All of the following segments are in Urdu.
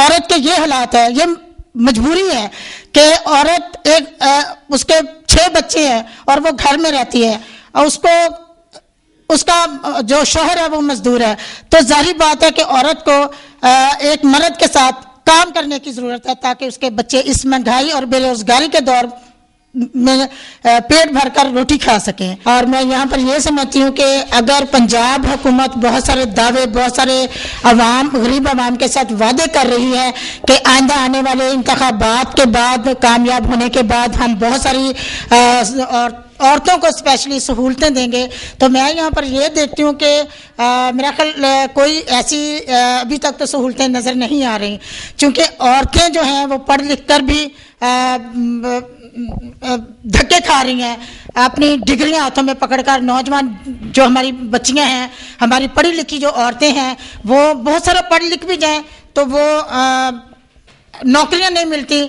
عورت کے یہ حالات ہے, یہ مجبوری ہے کہ عورت ایک اس کے 6 بچے ہیں اور وہ گھر میں رہتی ہے اور اس کا جو شوہر ہے وہ مزدور ہے, تو ظاہری بات ہے کہ عورت کو ایک مرد کے ساتھ کام کرنے کی ضرورت ہے تاکہ اس کے بچے اس مہنگائی اور بے روزگاری کے دور میں پیٹ بھر کر روٹی کھا سکیں. اور میں یہاں پر یہ سمجھتی ہوں کہ اگر پنجاب حکومت بہت سارے دعوے, بہت سارے غریب عوام کے ساتھ وعدے کر رہی ہے کہ آئندہ آنے والے انتخابات کے بعد, کامیاب ہونے کے بعد ہم بہت ساری عورتوں کو اسپیشلی سہولتیں دیں گے, تو میں یہاں پر یہ دیکھتی ہوں کہ میرا خیال کوئی ایسی ابھی تک تو سہولتیں نظر نہیں آ رہی, چونکہ عورتیں جو ہیں وہ پڑھ لکھ کر بھی دھکے کھا رہی ہیں, اپنی ڈگریاں ہاتھوں میں پکڑ کر. نوجوان جو ہماری بچیاں ہیں, ہماری پڑھی لکھی جو عورتیں ہیں, وہ بہت سارا پڑھ لکھ بھی جائیں تو وہ نوکریاں نہیں ملتی.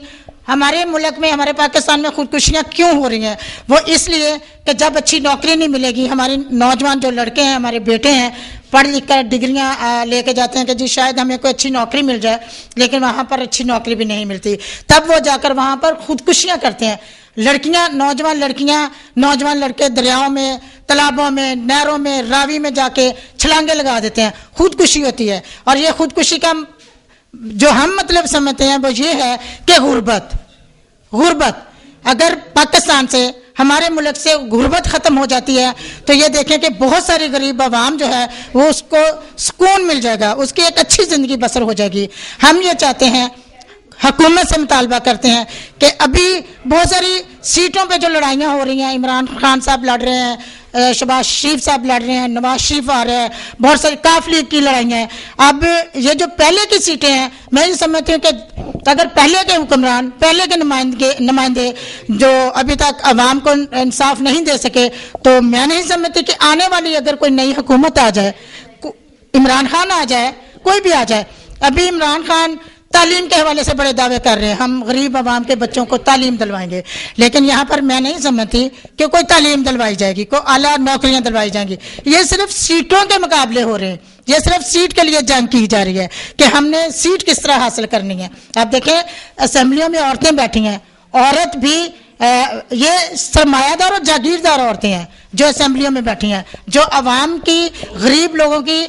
ہمارے ملک میں, ہمارے پاکستان میں خودکشیاں کیوں ہو رہی ہیں؟ وہ اس لیے کہ جب اچھی نوکری نہیں ملے گی, ہمارے نوجوان جو لڑکے ہیں, ہمارے بیٹے ہیں, پڑھ لکھ کر ڈگریاں لے کے جاتے ہیں کہ جی شاید ہمیں کوئی اچھی نوکری مل جائے, لیکن وہاں پر اچھی نوکری بھی نہیں ملتی. تب وہ جا کر وہاں پر خودکشیاں کرتے ہیں. لڑکیاں, نوجوان لڑکے دریاؤں میں, تالابوں میں, نہروں میں, راوی میں جا کے چھلانگے لگا دیتے ہیں, خودکشی ہوتی ہے. اور یہ خودکشی کا جو ہم مطلب سمجھتے ہیں وہ یہ ہے کہ غربت. اگر پاکستان سے, ہمارے ملک سے غربت ختم ہو جاتی ہے تو یہ دیکھیں کہ بہت ساری غریب عوام جو ہے وہ اس کو سکون مل جائے گا, اس کی ایک اچھی زندگی بسر ہو جائے گی. ہم یہ چاہتے ہیں, حکومت سے مطالبہ کرتے ہیں کہ ابھی بہت ساری سیٹوں پہ جو لڑائیاں ہو رہی ہیں, عمران خان صاحب لڑ رہے ہیں, شہباز شریف صاحب لڑ رہے ہیں, نواز شریف آ رہے ہیں, بہت ساری کاف لیگ کی لڑائیاں ہیں. اب یہ جو پہلے کی سیٹیں ہیں, میں یہ سمجھتی ہوں کہ اگر پہلے کے حکمران, پہلے کے نمائندے جو ابھی تک عوام کو انصاف نہیں دے سکے, تو میں نہیں سمجھتی کہ آنے والی اگر کوئی نئی حکومت آ جائے, عمران خان آ جائے, کوئی بھی آ جائے. ابھی عمران خان تعلیم کے حوالے سے بڑے دعوے کر رہے ہیں, ہم غریب عوام کے بچوں کو تعلیم دلوائیں گے, لیکن یہاں پر میں نہیں سمجھتی کہ کوئی تعلیم دلوائی جائے گی, کوئی اعلیٰ نوکریاں دلوائی جائیں گی. یہ صرف سیٹوں کے مقابلے ہو رہے ہیں, یہ صرف سیٹ کے لیے جنگ کی جا رہی ہے کہ ہم نے سیٹ کس طرح حاصل کرنی ہے. آپ دیکھیں اسمبلیوں میں عورتیں بیٹھی ہیں, عورت بھی یہ سرمایہ دار اور جاگیردار عورتیں ہیں جو اسمبلیوں میں بیٹھی ہیں, جو عوام کی, غریب لوگوں کی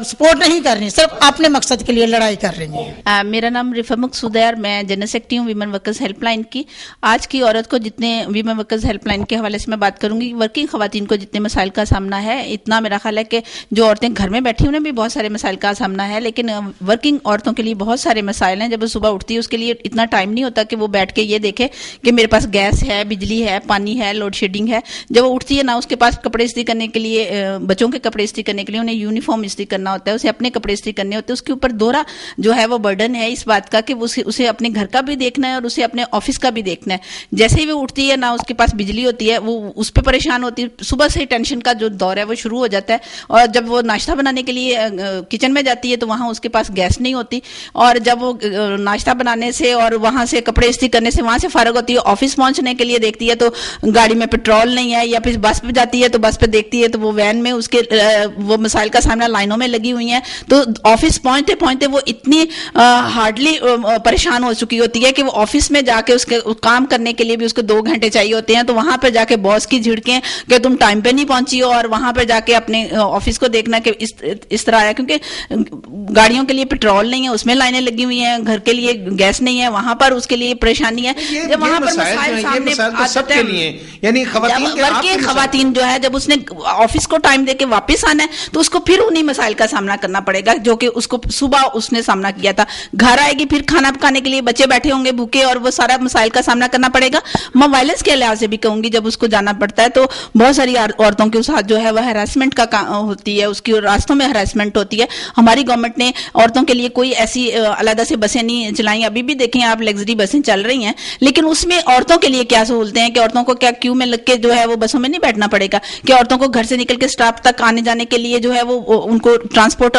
سپورٹ نہیں کر رہی, صرف اپنے مقصد کے لیے لڑائی کر رہی ہیں. میرا نام رفا مقصود ہے اور میں جنرل سیکرٹری ہوں ویمن ورکرز ہیلپ لائن کی. آج کی عورت کو جتنے, ویمن ورکرز ہیلپ لائن کے حوالے سے میں بات کروں گی, ورکنگ خواتین کو جتنے مسائل کا سامنا ہے, اتنا میرا خیال ہے کہ جو عورتیں گھر میں بیٹھی انہیں بھی بہت سارے مسائل کا سامنا ہے, لیکن ورکنگ عورتوں کے لیے بہت سارے مسائل ہیں. جب وہ صبح اٹھتی ہے اس کے لیے اتنا ٹائم نہیں ہوتا کہ وہ بیٹھ کے یہ دیکھے کہ میرے پاس گیس ہے, بجلی ہے, پانی ہے, لوڈ شیڈنگ ہے. جب وہ اٹھتی ہے نا, اس کے پاس کپڑے استری کرنے کے لیے, بچوں کے کپڑے استری کرنے کے لیے انہیں یونیفارم استری کرنا ہوتا ہے, اسے اپنے کپڑے استری کرنے ہوتے ہیں. اس کے اوپر دوہرا جو ہے وہ برڈن ہے اس بات کا کہ اسے اپنے گھر کا بھی دیکھنا ہے اور اسے اپنے آفس کا بھی دیکھنا ہے. جیسے ہی وہ اٹھتی ہے نا, اس کے پاس بجلی ہوتی ہے, وہ اس پہ پریشان ہوتی ہے. صبح سے ٹینشن کا جو دور ہے وہ شروع ہو جاتا ہے. اور جب وہ ناشتہ بنانے کے لیے کچن میں جاتی ہے تو وہاں اس کے پاس گیس نہیں ہوتی, اور جب وہ ناشتہ بنانے سے اور وہاں سے کپڑے استری کرنے سے وہاں سے فارغ ہوتی ہے, آفس پہنچنے کے لیے دیکھتی ہے تو گاڑی میں پیٹرول نہیں ہے, یا پھر بس پہ جاتی ہے تو بس پہ دیکھتی ہے تو وہ وین میں اس کے وہ مسائل کا سامنا لائنوں میں لگی ہوئی ہیں. تو آفس پہنچتے پہنچتے وہ اتنی ہارڈلی پریشان ہو چکی ہوتی ہے کہ وہ آفس میں جا کے اس کے کام کرنے کے لیے بھی اس کو 2 گھنٹے چاہیے ہوتے ہیں. تو وہاں پہ جا کے باس کی جھڑکیں کہ تم ٹائم پہ نہیں پہنچی ہو, اور وہاں پہ جا کے اپنے آفس کو دیکھنا کہ اس طرح ہے, کیونکہ گاڑیوں کے لیے پیٹرول نہیں ہے, اس میں لائنیں لگی ہوئی ہیں, گھر کے لیے گیس نہیں ہے, وہاں پر اس کے لیے پریشانی ہے. جب وہاں پر مسائل سامنے آتے ہیں, یعنی خواتین جو ہے جب اس نے آفس کو ٹائم دے کے واپس آنا ہے تو اس کو پھر انہیں مسائل کا سامنا کرنا پڑے گا جو کہ اس کو صبح اس نے سامنا کیا تھا. گھر آئے گی, پھر کھانا پکانے کے لیے بچے بیٹھے ہوں گے بھوکے, اور وہ سارا مسائل کا سامنا کرنا پڑے گا. میں وائلنس کے لحاظ سے بھی کہوں گی, جب اس کو جانا پڑتا ہے تو بہت ساری عورتوں کے ساتھ جو ہے وہ ہراسمنٹ کا ہوتی ہے, اس کی راستوں میں ہراسمنٹ ہوتی ہے. ہماری گورنمنٹ نے عورتوں کے لیے کوئی ایسی علیحدہ سے بسیں نہیں چلائیں. ابھی بھی دیکھیں آپ لگژری بسیں چل رہی ہیں, لیکن اس میں عورتوں کے لیے کیا سہولتیں ہیں کہ عورتوں کو کیا کیو میں لگ کے جو ہے وہ بسوں میں نہیں بیٹھنا پڑے گا, کہ عورتوں کو گھر سے نکل کے اسٹاف تک آنے جانے کے لیے جو ہے وہ ان کو ٹرانسپورٹ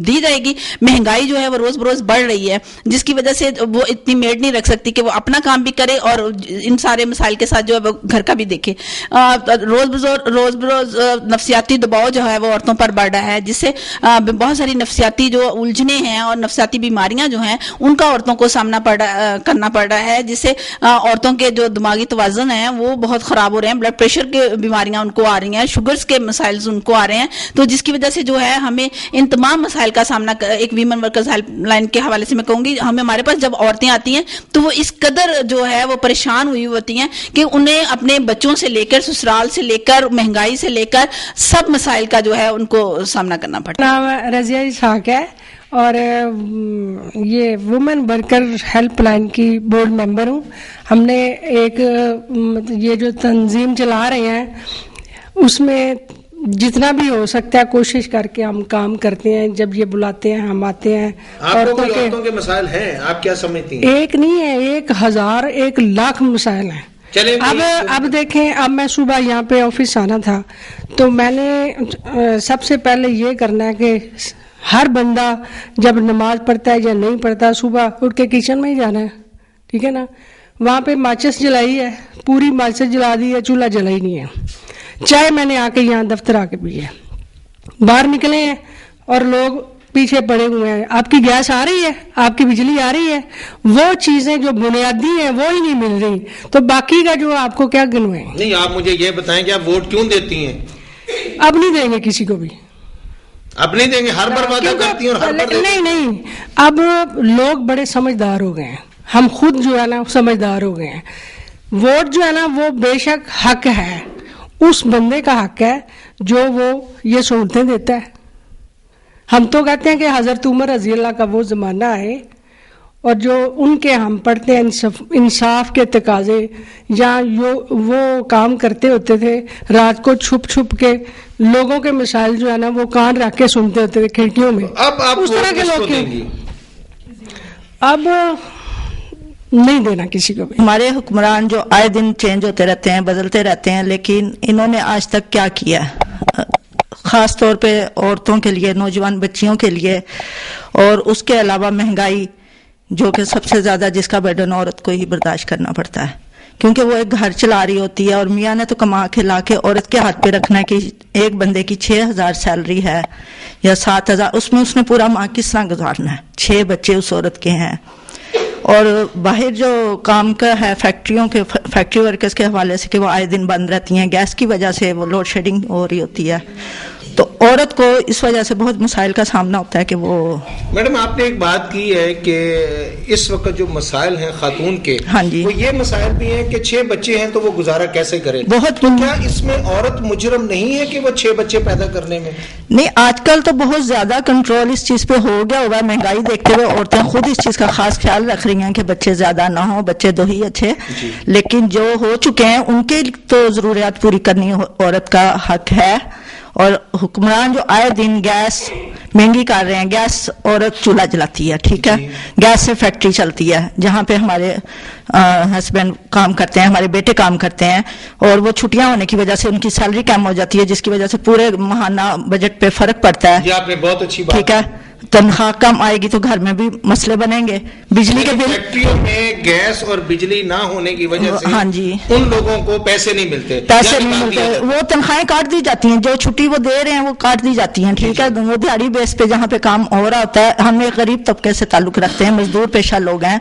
دی جائے گی. مہنگائی جو ہے وہ روز بروز بڑھ رہی ہے, جس کی وجہ سے وہ اتنی میڈ نہیں رکھ سکتی کہ وہ اپنا کام بھی کرے اور ان سارے مسائل کے ساتھ جو ہے وہ گھر کا بھی دیکھے. روز بروز نفسیاتی دباؤ جو ہے وہ عورتوں پر بڑھ رہا ہے, جس سے بہت ساری نفسیاتی جو الجھنیں ہیں اور نفسیاتی بیماریاں جو ہیں ان کا عورتوں کو سامنا کرنا پڑ رہا ہے, جس سے عورتوں کے جو دماغی توازن ہیں وہ بہت خراب ہو رہے ہیں. بلڈ پریشر کے بیماریاں ان کو آ رہی ہیں, شوگرز کے مسائل ان کو آ رہے ہیں, تو جس کی وجہ سے جو ہے ہمیں ان تمام مسائل کا سامنا ایک ویمن ورکرز ہیلپ لائن کے حوالے سے میں کہوں گی, ہمارے پاس جب عورتیں آتی ہیں تو وہ اس قدر جو ہے وہ پریشان ہوئی ہوتی ہیں کہ انہیں اپنے بچوں سے لے کر, سسرال سے لے کر, مہنگائی سے لے کر سب مسائل کا جو ہے ان کو سامنا کرنا پڑتا ہے. نام رضیہ اسحاق ہے اور یہ وومن ورکر ہیلپ لائن کی بورڈ ممبر ہوں. ہم نے ایک یہ جو تنظیم چلا رہے ہیں اس میں جتنا بھی ہو سکتا ہے کوشش کر کے ہم کام کرتے ہیں. جب یہ بلاتے ہیں ہم آتے ہیں. عورتوں کے مسائل ہیں, آپ کیا سمجھتی ہیں؟ ایک نہیں ہے, 1000 1,00,000 مسائل ہیں. اب دیکھیں, اب میں صبح یہاں پہ آفس آنا تھا تو میں نے سب سے پہلے یہ کرنا ہے کہ ہر بندہ جب نماز پڑھتا ہے یا نہیں پڑھتا صبح اٹھ کے کچن میں ہی جانا ہے, ٹھیک ہے نا. وہاں پہ ماچس جلائی ہے, پوری ماچس جلا دی ہے, چولہا جلا ہی نہیں ہے. چائے میں نے آ کے یہاں دفتر آ کے پی ہے. باہر نکلے ہیں اور لوگ پیچھے پڑے ہوئے ہیں, آپ کی گیس آ رہی ہے, آپ کی بجلی آ رہی ہے, وہ چیزیں جو بنیادی ہیں وہ ہی نہیں مل رہی, تو باقی کا جو آپ کو کیا گنوائیں. نہیں, آپ مجھے یہ بتائیں کہ آپ ووٹ کیوں دیتی ہیں؟ اب نہیں دیں گے کسی کو بھی, اب نہیں دیں گے. ہر بار وعدہ کرتی ہیں اور ہر بار نہیں. اب لوگ بڑے سمجھدار ہو گئے ہیں, ہم خود جو ہے نا سمجھدار ہو گئے ہیں. ووٹ جو ہے نا وہ بے شک حق ہے, اس بندے کا حق ہے جو وہ یہ سہولتیں دیتا ہے. ہم تو کہتے ہیں کہ حضرت عمر رضی اللہ کا وہ زمانہ ہے اور جو ان کے ہم پڑھتے ہیں انصاف کے تقاضے یا وہ کام کرتے ہوتے تھے رات کو چھپ چھپ کے, لوگوں کے مسائل جو ہے نا وہ کان رکھ کے سنتے ہوتے تھے کھڑکیوں میں. اب اس طرح کے لوگ اب نہیں دینا کسی کو بھی. ہمارے حکمران جو آئے دن چینج ہوتے رہتے ہیں, بدلتے رہتے ہیں, لیکن انہوں نے آج تک کیا کیا, خاص طور پہ عورتوں کے لیے, نوجوان بچیوں کے لیے, اور اس کے علاوہ مہنگائی جو کہ سب سے زیادہ جس کا برڈن عورت کو ہی برداشت کرنا پڑتا ہے, کیونکہ وہ ایک گھر چلا رہی ہوتی ہے اور میاں نے تو کما کے لا کے عورت کے ہاتھ پہ رکھنا ہے کہ ایک بندے کی 6,000 سیلری ہے یا 7,000, اس میں اس نے پورا ماہ کس طرح گزارنا ہے. 6 بچے اس عورت کے ہیں, اور باہر جو کام کا ہے فیکٹری ورکرز کے حوالے سے کہ وہ آئے دن بند رہتی ہیں, گیس کی وجہ سے وہ لوڈ شیڈنگ ہو رہی ہوتی ہے, تو عورت کو اس وجہ سے بہت مسائل کا سامنا ہوتا ہے کہ وہ. میڈم, آپ نے ایک بات کی ہے کہ اس وقت جو مسائل ہیں خاتون کے, ہاں جی, وہ یہ مسائل بھی ہیں کہ 6 بچے ہیں تو وہ گزارا کیسے کرے. بہت. تو کیا اس میں عورت مجرم نہیں ہے کہ وہ 6 بچے پیدا کرنے میں؟ نہیں, آج کل تو بہت زیادہ کنٹرول اس چیز پہ ہو گیا ہوگا. مہنگائی دیکھتے ہوئے عورتیں خود اس چیز کا خاص خیال رکھ رہی ہیں کہ بچے زیادہ نہ ہوں, بچے 2 ہی اچھے. لیکن جو ہو چکے ہیں ان کے تو ضروریات پوری کرنی عورت کا حق ہے. اور حکمران جو آئے دن گیس مہنگی کر رہے ہیں, گیس عورت چولہا جلاتی ہے, ٹھیک ہے, گیس سے فیکٹری چلتی ہے جہاں پہ ہمارے ہسبینڈ کام کرتے ہیں, ہمارے بیٹے کام کرتے ہیں, اور وہ چھٹیاں ہونے کی وجہ سے ان کی سیلری کم ہو جاتی ہے, جس کی وجہ سے پورے ماہانہ بجٹ پہ فرق پڑتا ہے. یہ آپ نے بہت اچھی بات, ٹھیک ہے, تنخواہ کم آئے گی تو گھر میں بھی مسئلے بنیں گے. بجلی کے بل, فیکٹریوں میں گیس اور بجلی نہ ہونے کی وجہ سے, ہاں جی, ان لوگوں کو پیسے نہیں ملتے, وہ تنخواہیں کاٹ دی جاتی ہیں, جو چھٹی وہ دے رہے ہیں وہ کاٹ دی جاتی ہیں, ٹھیک ہے. وہ دیہڑی بیس پہ جہاں پہ کام ہو رہا ہوتا ہے, ہم ایک غریب طبقے سے تعلق رکھتے ہیں, مزدور پیشہ لوگ ہیں,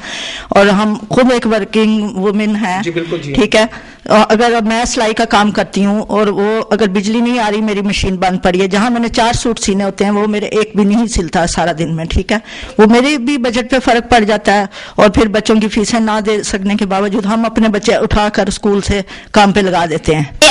اور ہم خود ایک ورکنگ وومن ہیں, ٹھیک ہے. اگر میں سلائی کا کام کرتی ہوں اور وہ اگر بجلی نہیں آ رہی, میری مشین بند پڑی ہے, جہاں میں نے 4 سوٹ سینے ہوتے ہیں وہ میرے ایک بھی نہیں سلتا سارا دن میں, ٹھیک ہے, وہ میرے بھی بجٹ پہ فرق پڑ جاتا ہے. اور پھر بچوں کی فیسیں نہ دے سکنے کے باوجود ہم اپنے بچے اٹھا کر اسکول سے کام پہ لگا دیتے ہیں.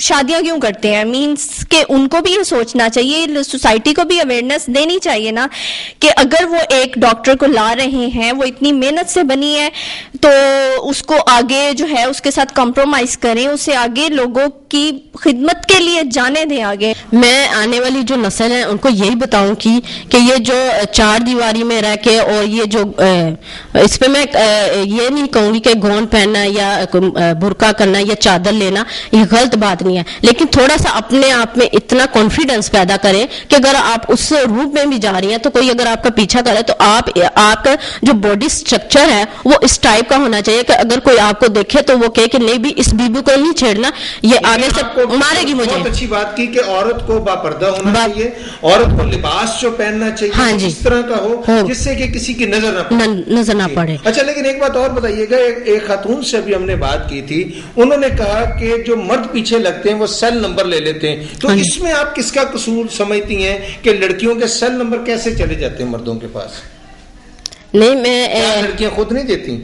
شادیاں کیوں کرتے ہیں. مینس کہ ان کو بھی یہ سوچنا چاہیے, سوسائٹی کو بھی اویئرنیس دینی چاہیے نا, کہ اگر وہ ایک ڈاکٹر کو لا رہے ہیں, وہ اتنی محنت سے بنی ہے, تو اس کو آگے جو ہے اس کے ساتھ کمپرومائز کریں, اسے آگے لوگوں کی خدمت کے لیے جانے دیں آگے. میں آنے والی جو نسل ہے ان کو یہی بتاؤں کہ یہ جو چار دیواری میں رہ کے, اور یہ جو اس پہ میں یہ نہیں کہوں گی کہ گون پہننا یا برقع کرنا یا چادر لینا یہ غلط بات نہیں ہے, لیکن تھوڑا سا اپنے آپ میں اتنا کانفیڈنس پیدا کریں کہ اگر آپ اس روپ میں بھی جا رہی ہیں تو کوئی اگر آپ کا پیچھا کرے تو آپ کا جو باڈی اسٹرکچر ہے وہ اس ٹائپ کا ہونا چاہیے کہ اگر کوئی آپ کو دیکھے تو وہ کہے کہ نہیں بھی اس بیبی کو نہیں چھیڑنا, یہ آگے سے مارے گی مجھے. بہت اچھی بات کی کہ عورت کو باپردہ ہونا چاہیے, عورت کو لباس جو پہننا چاہیے, ہاں جی, اس طرح کا ہو جس سے کہ کسی کی نظر نہ پڑے. اچھا, لیکن ایک بات اور بتائیے گا, ایک خاتون سے بھی ہم نے بات کی تھی, انہوں نے کہا کہ جو مرد پیچھے لگتے ہیں وہ سیل نمبر لے لیتے ہیں, تو اس میں آپ کس کا قصور سمجھتی ہیں کہ لڑکیوں کے سیل نمبر کیسے چلے جاتے ہیں مردوں کے پاس؟ نہیں, میں لڑکیاں خود نہیں دیتی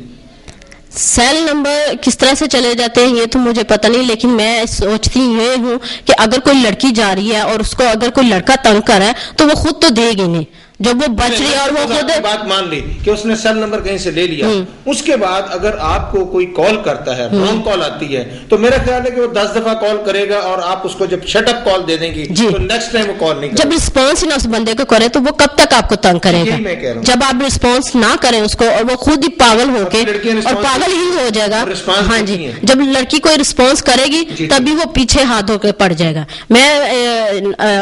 سیل نمبر کس طرح سے چلے جاتے ہیں یہ تو مجھے پتہ نہیں, لیکن میں سوچتی یہ ہوں کہ اگر کوئی لڑکی جا رہی ہے اور اس کو اگر کوئی لڑکا تنگ کر رہا ہے تو وہ خود تو دے گی نہیں, جب وہ بچ رہی ہے اور وہ خود بات مان لی کہ اس نے سیل نمبر کہیں سے لے لیا, اس کے بعد اگر آپ کو کوئی کال کرتا ہے, رانگ کال آتی ہے, تو میرا خیال ہے کہ وہ 10 دفعہ کال کرے گا اور آپ اس کو جب شٹ اپ کال دے دیں گی تو نیکسٹ ٹائم وہ کال نہیں کرے. جب رسپانس نہ اس بندے کو کرے تو وہ کب تک آپ کو تنگ کرے گا؟ جب آپ رسپانس نہ کریں اس کو اور وہ خود ہی پاگل ہو کے اور پاگل ہی ہو جائے گا. ہاں جی, جب لڑکی کوئی رسپانس کرے گی تبھی وہ پیچھے ہاتھ ہو کے پڑ جائے گا. میں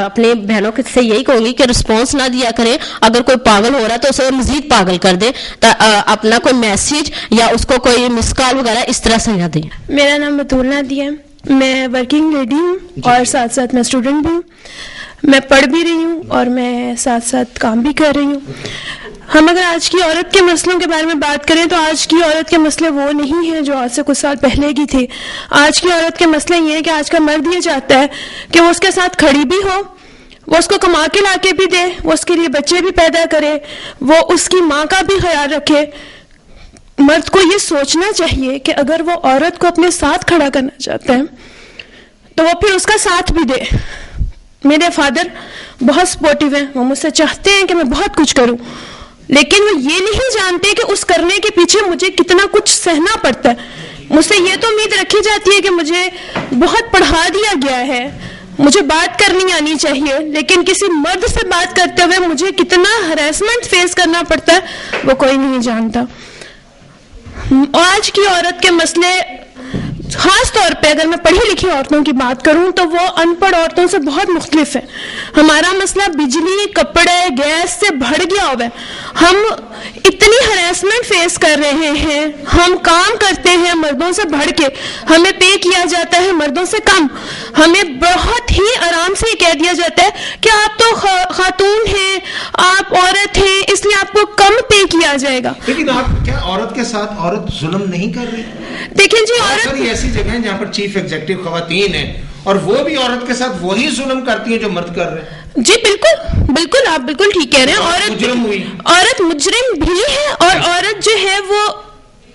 اپنی بہنوں سے یہی کہوں گی کہ رسپانس نہ دیا کریں, اگر کوئی پاگل ہو رہا ہے تو اسے مزید پاگل کر دے, اپنا کوئی میسج یا اس کو کوئی مس کال وغیرہ اس طرح سے نہ دیں. میرا نام بطول نادیہ ہے, میں ورکنگ لیڈی ہوں اور ساتھ ساتھ میں اسٹوڈنٹ بھی ہوں, میں پڑھ بھی رہی ہوں اور میں ساتھ ساتھ کام بھی کر رہی ہوں. ہم اگر آج کی عورت کے مسئلوں کے بارے میں بات کریں تو آج کی عورت کے مسئلے وہ نہیں ہیں جو آج سے کچھ سال پہلے کی تھے. آج کی عورت کے مسئلے یہ ہیں کہ آج کا مرد یہ چاہتا ہے کہ وہ اس کے ساتھ کھڑی بھی ہو, وہ اس کو کما کے لا کے بھی دے, وہ اس کے لیے بچے بھی پیدا کرے, وہ اس کی ماں کا بھی خیال رکھے. مرد کو یہ سوچنا چاہیے کہ اگر وہ عورت کو اپنے ساتھ کھڑا کرنا چاہتا ہے تو وہ پھر اس کا ساتھ بھی دے. میرے فادر بہت سپورٹیو ہیں, وہ مجھ سے چاہتے ہیں کہ میں بہت کچھ کروں, لیکن وہ یہ نہیں جانتے کہ اس کرنے کے پیچھے مجھے کتنا کچھ سہنا پڑتا ہے. مجھ سے یہ تو امید رکھی جاتی ہے کہ مجھے بہت پڑھا دیا گیا ہے, مجھے بات کرنی آنی چاہیے, لیکن کسی مرد سے بات کرتے ہوئے مجھے کتنا ہراسمنٹ فیس کرنا پڑتا ہے وہ کوئی نہیں جانتا. آج کی عورت کے مسئلے خاص طور پہ اگر میں پڑھی لکھی عورتوں کی بات کروں تو وہ ان پڑھ عورتوں سے بہت مختلف ہے. ہمارا مسئلہ بجلی, کپڑے, گیس سے بڑھ گیا ہوا ہے. ہم اتنی ہراسمنٹ فیس کر رہے ہیں, ہم کام کرتے ہیں مردوں سے بڑھ کے, ہمیں پے کیا جاتا ہے مردوں سے کم, ہمیں بہت ہی آرام سے کہہ دیا جاتا ہے کہ آپ تو خاتون ہیں, آپ عورت ہیں, اس لیے آپ کو کم پے کیا جائے گا. لیکن آپ کیا عورت کے ساتھ عورت ظلم نہیں کر رہی؟ دیکھیں جی, عورت ایسی جگہ ہیں جہاں پر چیف ایگزیکٹو خواتین ہیں اور وہ بھی عورت کے ساتھ وہی ظلم کرتی ہیں جو مرد کر رہے ہیں. جی بالکل بالکل, آپ بالکل ٹھیک کہہ رہے ہیں. عورت مجرم بھی ہے اور عورت جو ہے وہ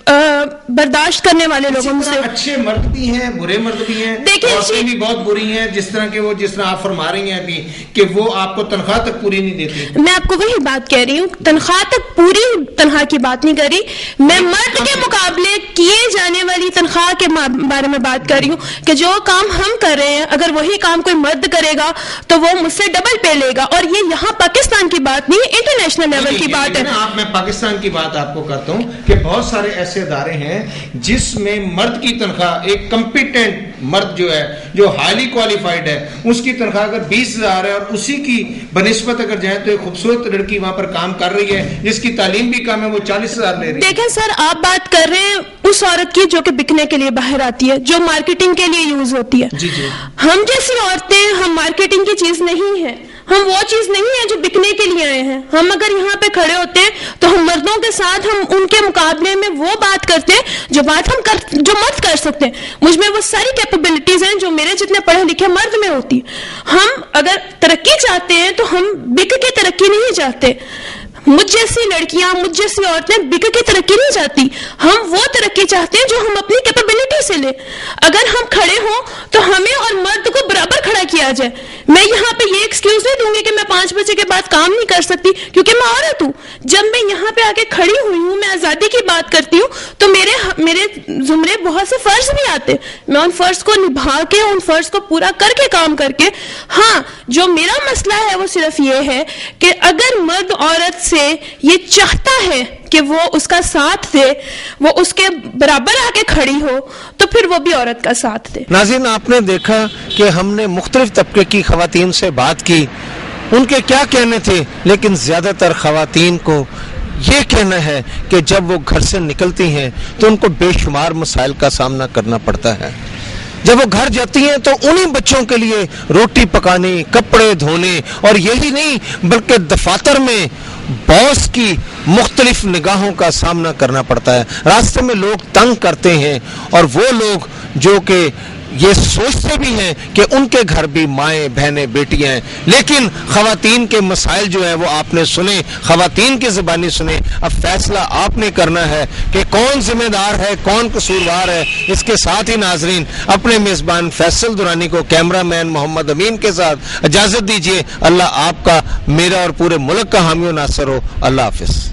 برداشت کرنے والے لوگوں سے اچھے مرد بھی ہیں, برے مرد بھی ہیں, عورتیں بھی بہت بری ہیں, جس طرح آپ فرما رہی ہیں ابھی کہ وہ آپ کو تنخواہ تک پوری نہیں دیتی. میں آپ کو وہی بات کہہ رہی ہوں, تنخواہ تک پوری تنخواہ کی بات نہیں کر رہی, میں مرد کے مقابلے کیے جانے والی تنخواہ کے بارے میں بات کر رہی ہوں کہ جو کام ہم کر رہے ہیں اگر وہی کام کوئی مرد کرے گا تو وہ مجھ سے ڈبل پے لے گا. اور یہ یہاں پاکستان کی بات نہیں, انٹرنیشنل لیول کی بات ہے. میں پاکستان کی بات آپ کو کرتا ہوں کہ بہت سارے ایسے ادارے ہیں جس میں مرد کی تنخواہ, ایک کمپیٹنٹ مرد جو ہے, جو ہائیلی کوالیفائڈ ہے, اس کی تنخواہ اگر 20,000 ہے اور اسی کی بنسبت اگر جائیں تو ایک خوبصورت لڑکی وہاں پر کام کر رہی ہے جس کی تعلیم بھی کم ہے, وہ 40,000 لے رہی ہے. دیکھیں سر, آپ بات کر رہے ہیں اس عورت کی جو کہ بکنے کے لیے باہر آتی ہے, جو مارکیٹنگ کے لیے یوز ہوتی ہے. جی جی, ہم جیسی عورتیں, ہم مارکیٹنگ کی چیز نہیں ہے, ہم وہ چیز نہیں ہے جو بکنے کے لیے آئے ہیں. ہم اگر یہاں پہ کھڑے ہوتے ہیں تو ہم مردوں کے ساتھ ہم ان کے مقابلے میں وہ بات کرتے ہیں جو بات ہم جو مرد کر سکتے ہیں. مجھ میں وہ ساری کیپیبلٹیز ہیں جو میرے جتنے پڑھے لکھے مرد میں ہوتی. ہم اگر ترقی چاہتے ہیں تو ہم بک کے ترقی نہیں چاہتے. مجھ جیسی لڑکیاں, مجھ جیسی عورتیں بک کے ترقی نہیں چاہتی, ہم وہ ترقی چاہتے ہیں جو ہم اپنی کیپیبلٹی سے لیں. اگر ہم کھڑے ہوں تو ہمیں اور مرد آ جائے. میں یہاں پہ یہ ایکسکیوز نہیں دوں گی کہ میں 5 بجے کے بعد کام نہیں کر سکتی کیونکہ میں عورت ہوں. جب میں یہاں پہ آ کے کھڑی ہوئی ہوں, میں آزادی کی بات کرتی ہوں, تو میرے زمرے بہت سے فرض بھی آتے. میں ان فرض کو نبھا کے, ان فرض کو پورا کر کے, کام کر کے. ہاں, جو میرا مسئلہ ہے وہ صرف یہ ہے کہ اگر مرد عورت سے یہ چاہتا ہے کہ وہ اس کا ساتھ دے, وہ اس کے برابر آ کے کھڑی ہو, تو پھر وہ بھی عورت کا ساتھ دے. ناظرین, آپ نے دیکھا کہ ہم نے مختلف طبقے کی خواتین سے بات کی, ان کے کیا کہنے تھے, لیکن زیادہ تر خواتین کو یہ کہنا ہے کہ جب وہ گھر سے نکلتی ہیں تو ان کو بے شمار مسائل کا سامنا کرنا پڑتا ہے. جب وہ گھر جاتی ہیں تو انہی بچوں کے لیے روٹی پکانے, کپڑے دھونے, اور یہی نہیں بلکہ دفاتر میں باس کی مختلف نگاہوں کا سامنا کرنا پڑتا ہے. راستے میں لوگ تنگ کرتے ہیں, اور وہ لوگ جو کہ یہ سوچتے بھی ہیں کہ ان کے گھر بھی مائیں, بہنیں, بیٹیاں ہیں, لیکن خواتین کے مسائل جو ہیں وہ آپ نے سنے, خواتین کی زبانی سنے. اب فیصلہ آپ نے کرنا ہے کہ کون ذمہ دار ہے, کون قصوروار ہے. اس کے ساتھ ہی ناظرین, اپنے میزبان فیصل درانی کو کیمرہ مین محمد امین کے ساتھ اجازت دیجیے. اللہ آپ کا, میرا اور پورے ملک کا حامی و ناصر ہو. اللہ حافظ.